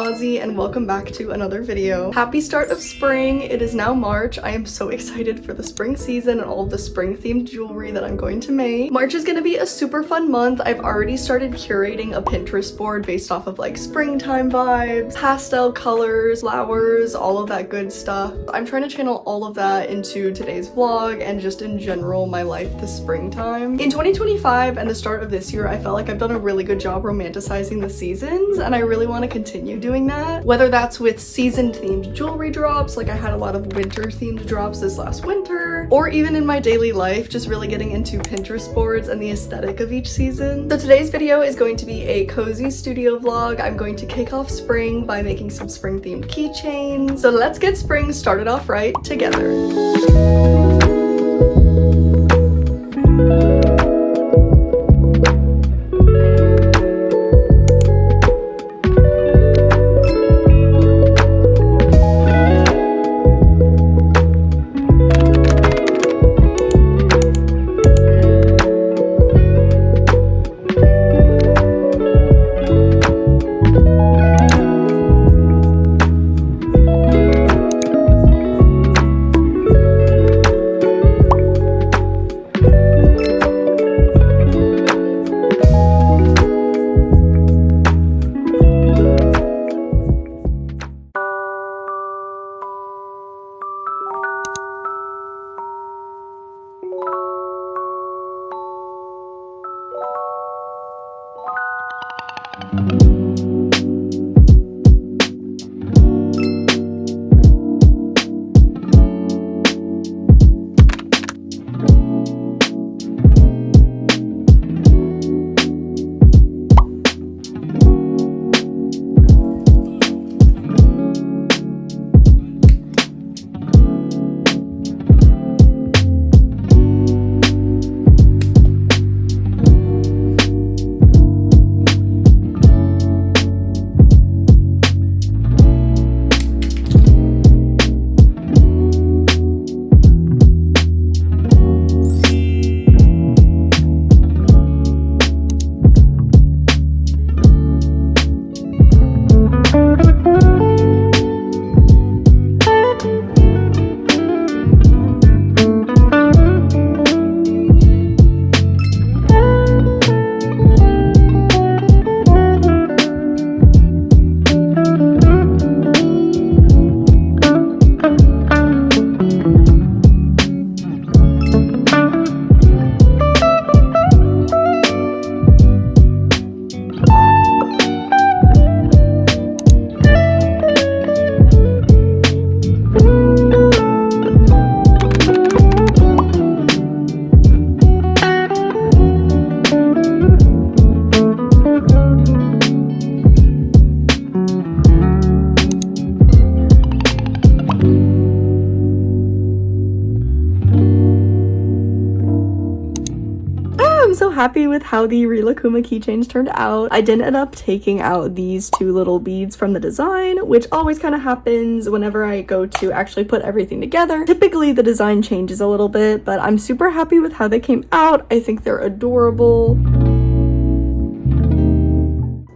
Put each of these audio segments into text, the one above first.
Ozzy and welcome back to another video. Happy start of spring. It is now March. I am so excited for the spring season and all of the spring themed jewelry that I'm going to make. March is gonna be a super fun month. I've already started curating a Pinterest board based off of like springtime vibes, pastel colors, flowers, all of that good stuff. I'm trying to channel all of that into today's vlog and just in general my life this springtime. In 2025 and the start of this year, I felt like I've done a really good job romanticizing the seasons, and I really want to continue doing that. Whether that's with season themed jewelry drops, like I had a lot of winter themed drops this last winter, or even in my daily life, just really getting into Pinterest boards and the aesthetic of each season. So today's video is going to be a cozy studio vlog. I'm going to kick off spring by making some spring themed keychains. So let's get spring started off right together. Happy with how the Rilakkuma keychains turned out. I did end up taking out these two little beads from the design, which always kind of happens whenever I go to actually put everything together. Typically the design changes a little bit, but I'm super happy with how they came out. I think they're adorable.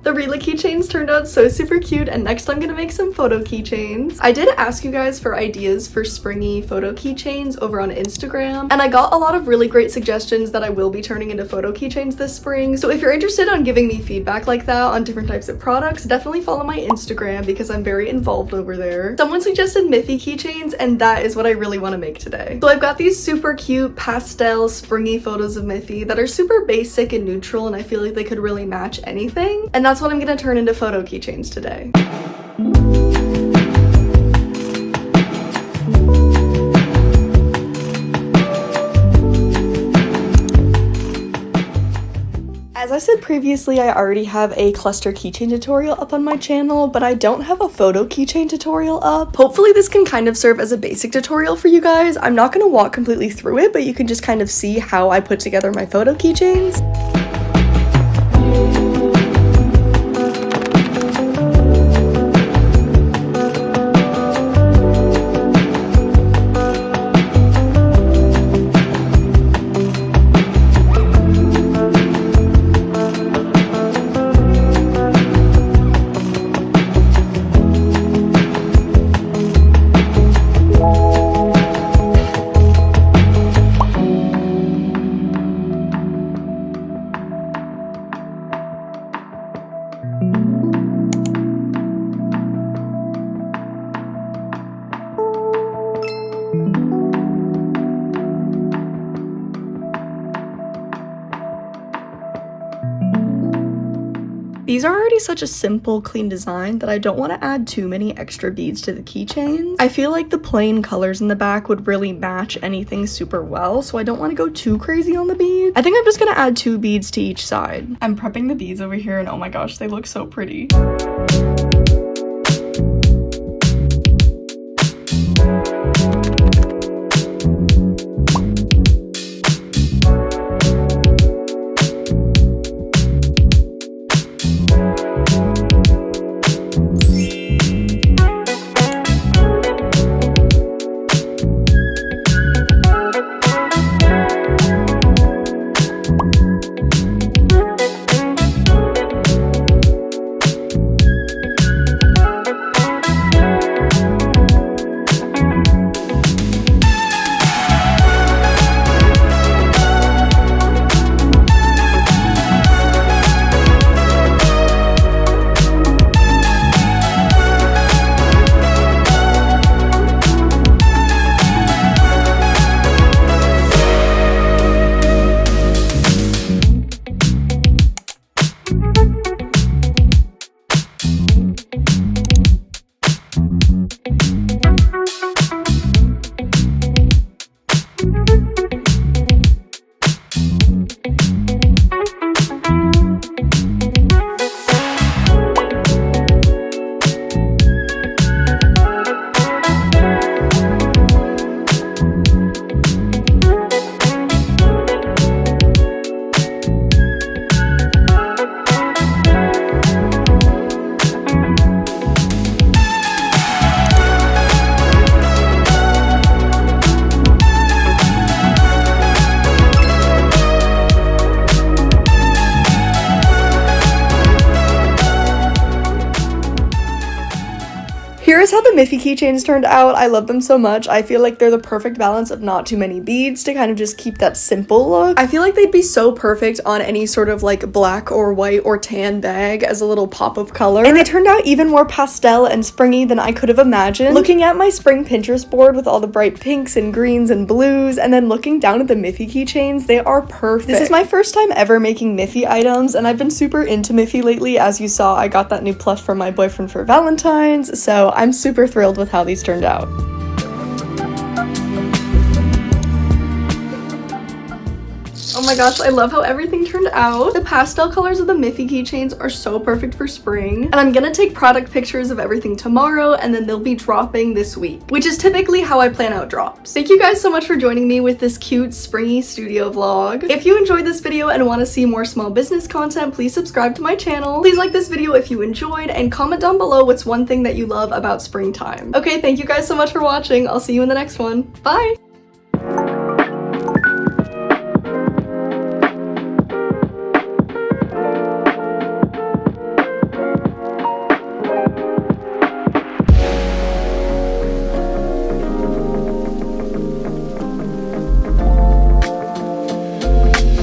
The Rila keychains turned out so super cute, and next I'm gonna make some photo keychains. I did ask you guys for ideas for springy photo keychains over on Instagram, and I got a lot of really great suggestions that I will be turning into photo keychains this spring. So if you're interested on giving me feedback like that on different types of products, definitely follow my Instagram because I'm very involved over there. Someone suggested Miffy keychains, and that is what I really want to make today. So I've got these super cute pastel springy photos of Miffy that are super basic and neutral, and I feel like they could really match anything, and that's what I'm gonna turn into photo keychains today. As I said previously, I already have a cluster keychain tutorial up on my channel, but I don't have a photo keychain tutorial up. Hopefully this can kind of serve as a basic tutorial for you guys. I'm not gonna walk completely through it, but you can just kind of see how I put together my photo keychains. These are already such a simple, clean design that I don't want to add too many extra beads to the keychains. I feel like the plain colors in the back would really match anything super well, so I don't want to go too crazy on the beads. I think I'm just gonna add 2 beads to each side. I'm prepping the beads over here and oh my gosh, they look so pretty. Here's how the Miffy keychains turned out. I love them so much. I feel like they're the perfect balance of not too many beads to kind of just keep that simple look. I feel like they'd be so perfect on any sort of like black or white or tan bag as a little pop of color. And they turned out even more pastel and springy than I could have imagined. Looking at my spring Pinterest board with all the bright pinks and greens and blues, and then looking down at the Miffy keychains, they are perfect. This is my first time ever making Miffy items, and I've been super into Miffy lately. As you saw, I got that new plush from my boyfriend for Valentine's, so I'm super thrilled with how these turned out. Oh my gosh, I love how everything turned out. The pastel colors of the Miffy keychains are so perfect for spring. And I'm gonna take product pictures of everything tomorrow, and then they'll be dropping this week, which is typically how I plan out drops. Thank you guys so much for joining me with this cute springy studio vlog. If you enjoyed this video and want to see more small business content, please subscribe to my channel. Please like this video if you enjoyed, and comment down below what's one thing that you love about springtime. Okay, thank you guys so much for watching. I'll see you in the next one. Bye!